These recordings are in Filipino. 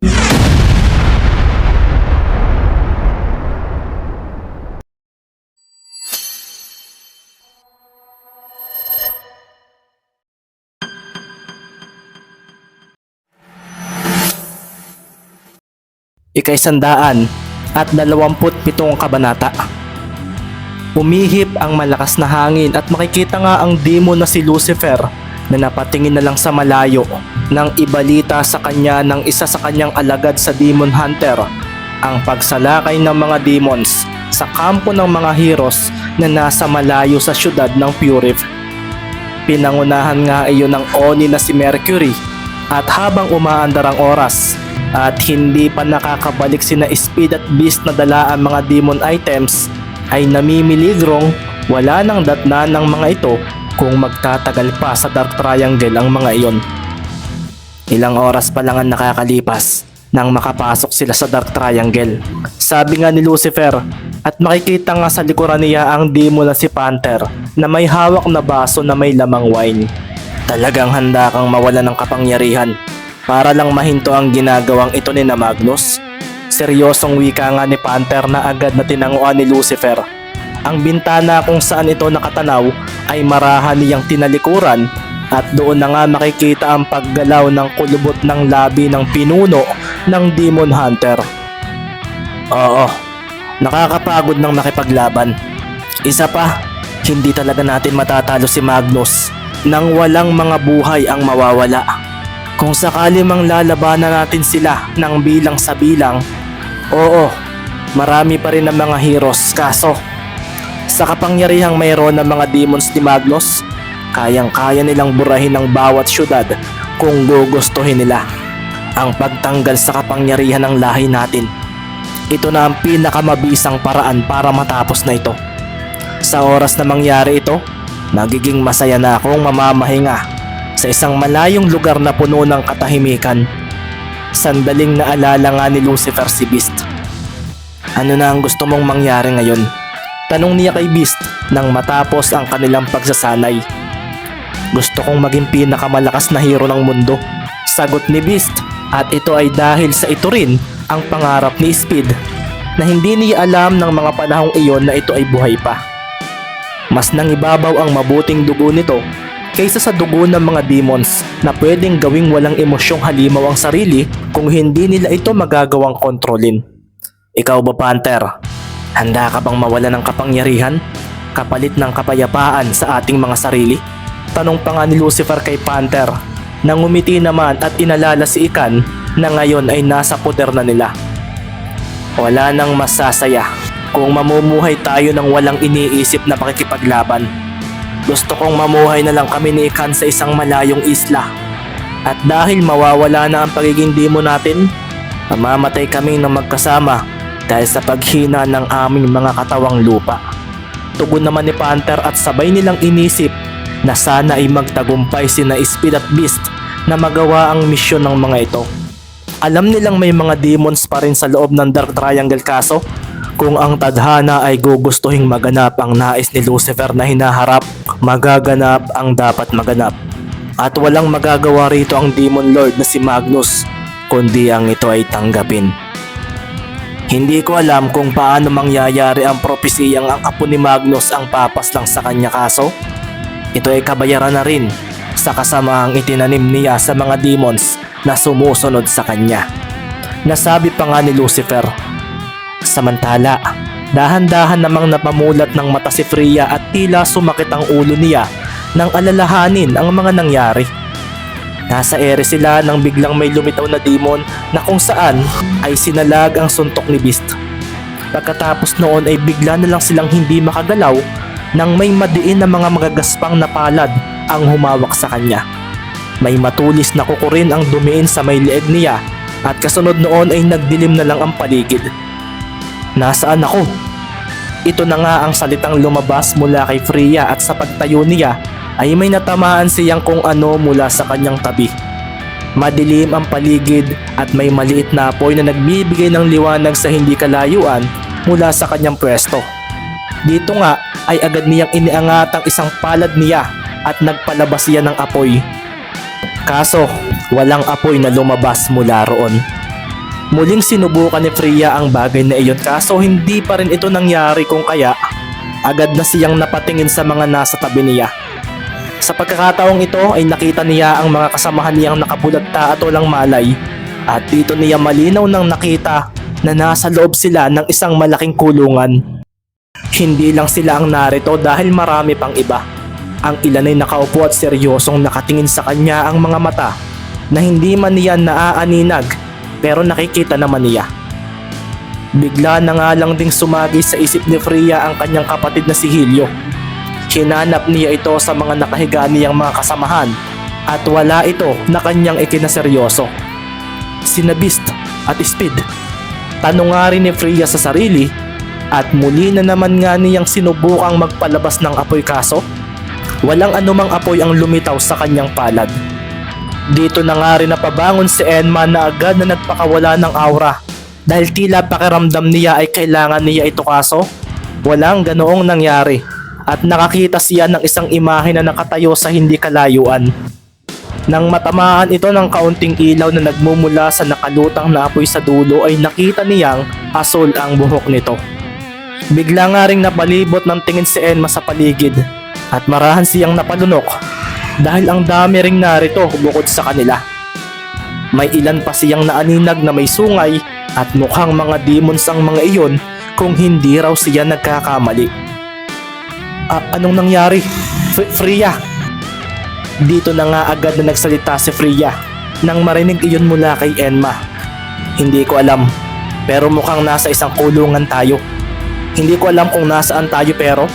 Ika-127 kabanata. Umihip ang malakas na hangin at makikita nga ang demon na si Lucifer na napatingin na lang sa malayo nang ibalita sa kanya ng isa sa kanyang alagad sa demon hunter ang pagsalakay ng mga demons sa kampo ng mga heroes na nasa malayo sa syudad ng Purif. Pinangunahan nga iyon ng Oni na si Mercury at habang umaandar ang oras at hindi pa nakakabalik sina Speed at Beast na dala ang mga demon items ay namimiligrong wala nang datnan ng mga ito kung magtatagal pa sa Dark Triangle ang mga iyon. Ilang oras pa lang ang nakakalipas nang makapasok sila sa Dark Triangle. Sabi nga ni Lucifer at makikita nga sa likuran niya ang demon na si Panther na may hawak na baso na may lamang wine. Talagang handa kang mawala ng kapangyarihan para lang mahinto ang ginagawang ito ni na Magnus. Seryosong wika nga ni Panther na agad na tinanguan ni Lucifer. Ang bintana kung saan ito nakatanaw ay marahan niyang tinalikuran at doon na nga makikita ang paggalaw ng kulubot ng labi ng pinuno ng Demon Hunter. Oo, nakakapagod ng makipaglaban. Isa pa, hindi talaga natin matatalo si Magnus nang walang mga buhay ang mawawala. Kung sakali mang lalabanan natin sila ng bilang sa bilang, oo, marami pa rin ang mga heroes, kaso sa kapangyarihang mayroon ng mga demons ni Magnus, kayang-kaya nilang burahin ang bawat syudad kung gugustuhin nila. Ang pagtanggal sa kapangyarihan ng lahi natin, ito na ang pinakamabisang paraan para matapos na ito. Sa oras na mangyari ito, magiging masaya na akong mamamahinga sa isang malayong lugar na puno ng katahimikan. Sandaling naalala nga ni Lucifer si Beast. Ano na ang gusto mong mangyari ngayon? Tanong niya kay Beast nang matapos ang kanilang pagsasanay. Gusto kong maging pinakamalakas na hero ng mundo, sagot ni Beast, at ito ay dahil sa ito rin ang pangarap ni Speed na hindi niya alam ng mga panahong iyon na ito ay buhay pa. Mas nangibabaw ang mabuting dugo nito kaysa sa dugo ng mga demons na pwedeng gawing walang emosyong halimaw ang sarili kung hindi nila ito magagawang kontrolin. Ikaw ba, Panther? Handa ka bang mawala ng kapangyarihan kapalit ng kapayapaan sa ating mga sarili? Tanong pa nga ni Lucifer kay Panther nang ngumiti naman at inalala si Ikan na ngayon ay nasa puder na nila. Wala nang masasaya kung mamumuhay tayo ng walang iniisip na pakikipaglaban. Gusto kong mamuhay na lang kami ni Ikan sa isang malayong isla. At dahil mawawala na ang pagiging demon natin, mamamatay kami ng magkasama dahil sa paghina ng aming mga katawang lupa. Tugon naman ni Panther at sabay nilang inisip na sana ay magtagumpay sina Speed at Beast na magawa ang misyon ng mga ito. Alam nilang may mga demons pa rin sa loob ng Dark Triangle, kaso kung ang tadhana ay gugustuhing maganap ang nais ni Lucifer na hinaharap, magaganap ang dapat maganap. At walang magagawa rito ang Demon Lord na si Magnus, kundi ang ito ay tanggapin. Hindi ko alam kung paano mangyayari ang propesiyang ang apo ni Magnus ang papaslang sa kanya, kaso ito ay kabayaran na rin sa kasamaang itinanim niya sa mga demons na sumusunod sa kanya. Nasabi pa nga ni Lucifer. Samantala, dahan-dahan namang napamulat ng mata si Freya at tila sumakit ang ulo niya nang alalahanin ang mga nangyari. Nasa ere sila nang biglang may lumitaw na demon na kung saan ay sinalag ang suntok ni Beast. Pagkatapos noon ay bigla na lang silang hindi makagalaw nang may madiin na mga magagaspang na palad ang humawak sa kanya. May matulis na kukurin ang dumiin sa may leeg niya at kasunod noon ay nagdilim na lang ang paligid. Nasaan ako? Ito na nga ang salitang lumabas mula kay Freya at sa pagtayo niya ay may natamaan siyang kung ano mula sa kanyang tabi. Madilim ang paligid at may maliit na apoy na nagbibigay ng liwanag sa hindi kalayuan mula sa kanyang pwesto. Dito nga ay agad niyang iniangat ang isang palad niya at nagpalabas siya ng apoy. Kaso walang apoy na lumabas mula roon. Muling sinubukan ni Freya ang bagay na iyon kaso hindi pa rin ito nangyari kung kaya agad na siyang napatingin sa mga nasa tabi niya. Sa pagkakataong ito ay nakita niya ang mga kasamahan niyang nakabulagta at walang malay at dito niya malinaw nang nakita na nasa loob sila ng isang malaking kulungan. Hindi lang sila ang narito dahil marami pang iba. Ang ilan ay nakaupo at seryosong nakatingin sa kanya ang mga mata na hindi man niya naaaninag pero nakikita naman niya. Bigla na nga lang ding sumagi sa isip ni Freya ang kanyang kapatid na si Helio. Hinanap niya ito sa mga nakahiga niyang mga kasamahan at wala ito na kanyang ikinaseryoso. Sina Beast at Speed. Tanong nga rin ni Freya sa sarili at muli na naman nga niyang sinubukang magpalabas ng apoy kaso walang anumang apoy ang lumitaw sa kanyang palad. Dito na nga rin napabangon si Enma na agad na nagpakawala ng aura dahil tila pakiramdam niya ay kailangan niya ito kaso walang ganoong nangyari at nakakita siya ng isang imahe na nakatayo sa hindi kalayuan. Nang matamaan ito ng kaunting ilaw na nagmumula sa nakalutang na apoy sa dulo ay nakita niyang asul ang buhok nito. Bigla nga ring napalibot ng tingin si Enma sa paligid at marahan siyang napalunok dahil ang dami ring narito bukod sa kanila. May ilan pa siyang naaninag na may sungay at mukhang mga demons ang mga iyon kung hindi raw siya nagkakamali. Anong nangyari? Freya! Dito na nga agad na nagsalita si Freya nang marinig iyon mula kay Enma. Hindi ko alam pero mukhang nasa isang kulungan tayo. Hindi ko alam kung nasaan tayo pero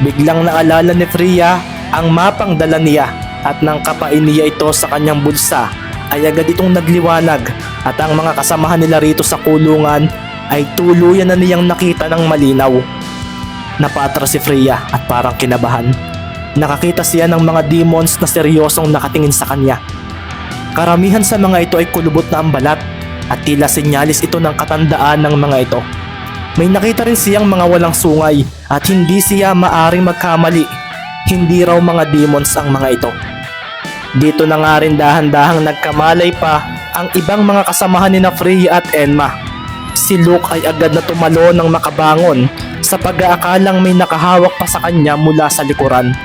biglang naalala ni Freya ang mapang dala niya at nang kapain niya ito sa kanyang bulsa ay agad itong nagliwanag at ang mga kasamahan nila rito sa kulungan ay tuluyan na niyang nakita ng malinaw. Napatras si Freya at parang kinabahan. Nakakita siya ng mga demons na seryosong nakatingin sa kanya. Karamihan sa mga ito ay kulubot na ang balat at tila senyalis ito ng katandaan ng mga ito. May nakita rin siyang mga walang sungay at hindi siya maaring magkamali. Hindi raw mga demons ang mga ito. Dito na nga rin dahan-dahang nagkamalay pa ang ibang mga kasamahan ni Freya at Enma. Si Luke ay agad na tumalo ng makabangon sa pag-aakalang may nakahawak pa sa kanya mula sa likuran.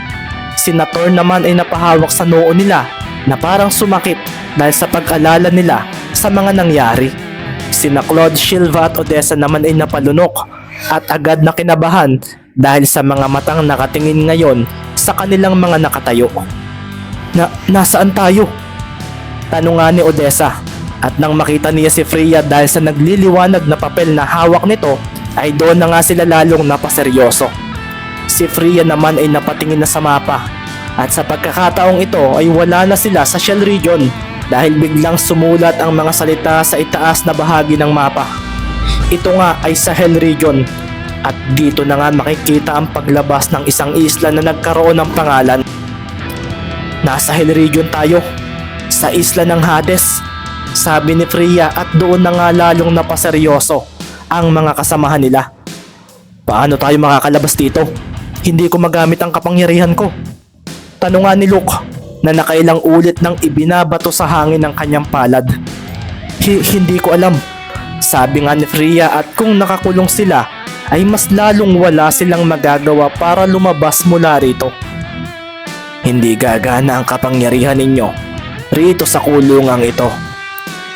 Si Thor naman ay napahawak sa noo nila na parang sumakit dahil sa pag-alala nila sa mga nangyari. Sina Claude, Silva at Odessa naman ay napalunok at agad na kinabahan dahil sa mga matang nakatingin ngayon sa kanilang mga nakatayo. Nasaan tayo? Tanong nga ni Odessa at nang makita niya si Freya dahil sa nagliliwanag na papel na hawak nito ay doon na nga sila lalong napaseryoso. Si Freya naman ay napatingin na sa mapa at sa pagkakataong ito ay wala na sila sa Shell Region dahil biglang sumulat ang mga salita sa itaas na bahagi ng mapa. Ito nga ay sa Hell Region at dito na nga makikita ang paglabas ng isang isla na nagkaroon ng pangalan. Nasa Hell Region tayo, sa isla ng Hades, sabi ni Freya at doon na nga lalong napaseryoso ang mga kasamahan nila. Paano tayo makakalabas dito? Hindi ko magamit ang kapangyarihan ko. Tanong nga ni Luke na nakailang ulit nang ibinabato sa hangin ng kanyang palad. Hindi ko alam, sabi nga ni Freya at kung nakakulong sila ay mas lalong wala silang magagawa para lumabas mula rito. Hindi gagana ang kapangyarihan ninyo rito sa kulungang ito.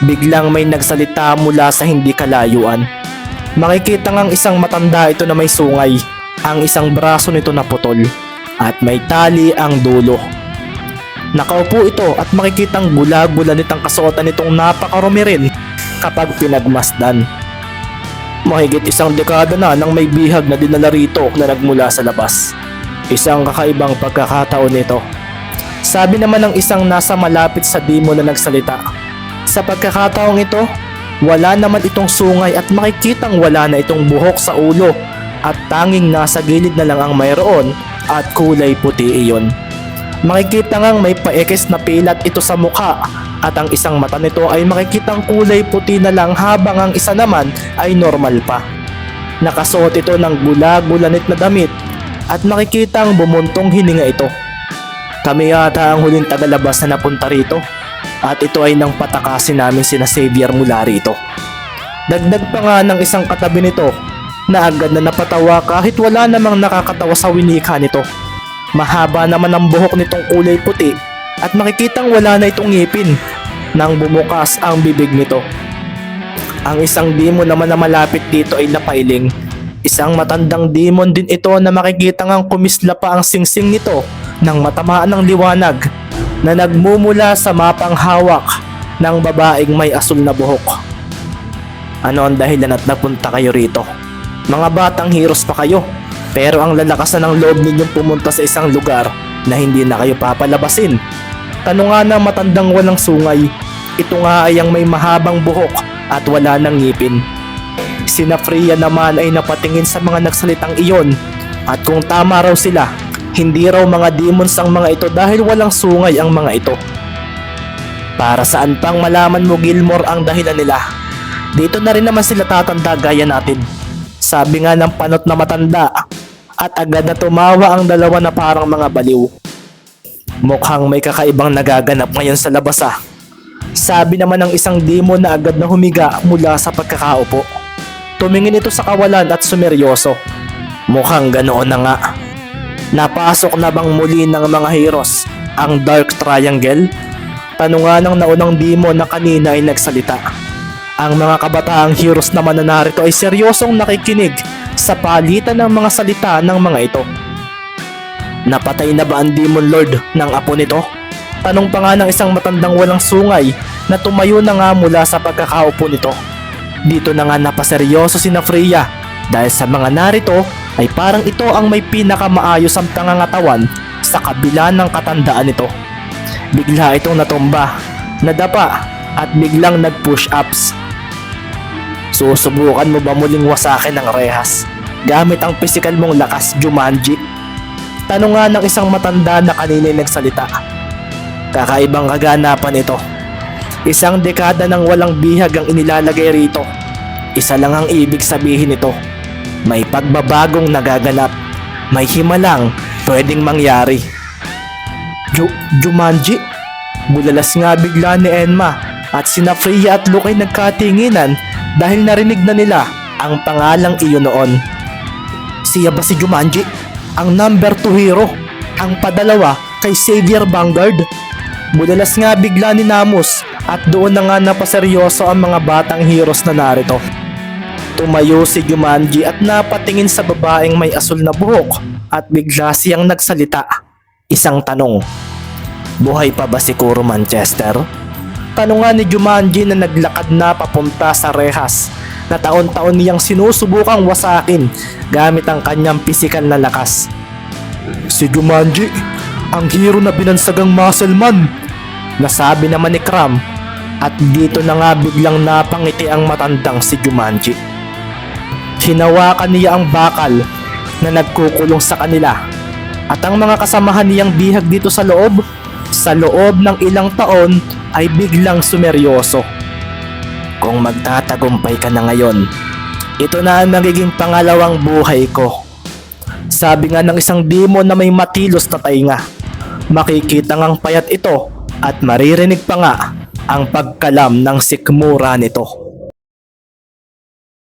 Biglang may nagsalita mula sa hindi kalayuan. Makikita ngang isang matanda ito na may sungay. Ang isang braso nito naputol at may tali ang dulo. Nakaupo ito at makikitang gula-gula nitang kasuotan nitong napakarumi rin kapag pinagmasdan. Mahigit isang dekada na nang may bihag na dinala rito na nagmula sa labas. Isang kakaibang pagkakataon nito. Sabi naman ng isang nasa malapit sa demo na nagsalita. Sa pagkakataong ito, wala naman itong sungay at makikitang wala na itong buhok sa ulo at tanging nasa gilid na lang ang mayroon at kulay puti iyon. Makikita ngang may paekis na pilat ito sa mukha at ang isang mata nito ay makikitang kulay puti na lang habang ang isa naman ay normal pa. Nakasuot ito ng gula-gulanit na damit at makikitang bumuntong hininga ito. Kami yata ang huling tagalabas na napunta rito. at ito ay nang patakasin namin sina Xavier mula rito. Dagdag pa nga ng isang katabi nito na agad na napatawa kahit wala namang nakakatawa sa winika nito. Mahaba naman ang buhok nitong kulay puti at makikitang wala na itong ngipin nang bumukas ang bibig nito. Ang isang demon naman na malapit dito ay napailing. Isang matandang demon din ito na makikita ngang kumisla pa ang singsing nito nang matamaan ng liwanag na nagmumula sa mapang hawak ng babaeng may asul na buhok. Ano ang dahilan at napunta kayo rito? Mga batang heroes pa kayo, pero ang lalakasan ng loob ninyong pumunta sa isang lugar na hindi na kayo papalabasin. Tanong nga ng matandang walang sungay, ito nga ay ang may mahabang buhok at wala ng ngipin. Sina Freya naman ay napatingin sa mga nagsalitang iyon at kung tama raw sila, hindi raw mga demons ang mga ito dahil walang sungay ang mga ito. Para saan pang malaman mo Gilmore ang dahilan nila? Dito na rin naman sila tatanda gaya natin. Sabi nga ng panot na matanda at agad na tumawa ang dalawa na parang mga baliw. Mukhang may kakaibang nagaganap ngayon sa labas ah. Sabi naman ng isang demon na agad na humiga mula sa pagkakaupo. Tumingin ito sa kawalan at sumeryoso. Mukhang ganoon na nga. Napasok na bang muli ng mga heroes ang Dark Triangle? Tanong nga ng naunang demon na kanina ay nagsalita. Ang mga kabataang heroes naman na narito ay seryosong nakikinig sa palitan ng mga salita ng mga ito. Napatay na ba ang Demon Lord ng apo nito? Tanong pa nga ng isang matandang walang sungay na tumayo na nga mula sa pagkakaupo nito. Dito na nga napaseryoso sina Freya dahil sa mga narito ay parang ito ang may pinakamaayos ang pangangatawan sa kabila ng katandaan nito. Bigla itong natumba, nadapa at biglang nag-push ups. Susubukan mo ba muling wasakin ang rehas gamit ang pisikal mong lakas, Jumanji? Tanong nga ng isang matanda na kanina nagsalita. Kakaibang kaganapan ito. Isang dekada ng walang bihag ang inilalagay rito. Isa lang ang ibig sabihin nito. May pagbabagong nagaganap. May himalang pwedeng mangyari. Jumanji? Bulalas nga bigla ni Enma at sina Freya at Luke ay nagkatinginan dahil narinig na nila ang pangalang iyon noon. Siya ba si Jumanji? Ang number 2 hero? Ang padalawa kay Xavier Vanguard? Bulalas nga bigla ni Namus at doon na nga napaseryoso ang mga batang heroes na narito. Tumayo si Jumanji at napatingin sa babaeng may asul na buhok at bigla siyang nagsalita. Isang tanong. Buhay pa ba si Kuro Manchester? Tanong nga ni Jumanji na naglakad na papunta sa rehas na taon-taon niyang sinusubukang wasakin gamit ang kanyang pisikal na lakas. Si Jumanji, ang hero na binansagang muscle man, nasabi naman ni Cram at dito na nga biglang napangiti ang matandang si Jumanji. Hinawakan niya ang bakal na nagkukulong sa kanila at ang mga kasamahan niyang bihag dito sa loob ng ilang taon ay biglang sumeryoso. Kung magtatagumpay ka na ngayon, ito na ang magiging pangalawang buhay ko. Sabi nga ng isang demon na may matilos na tainga. Makikita ngang payat ito at maririnig pa nga ang pagkalam ng sikmura nito.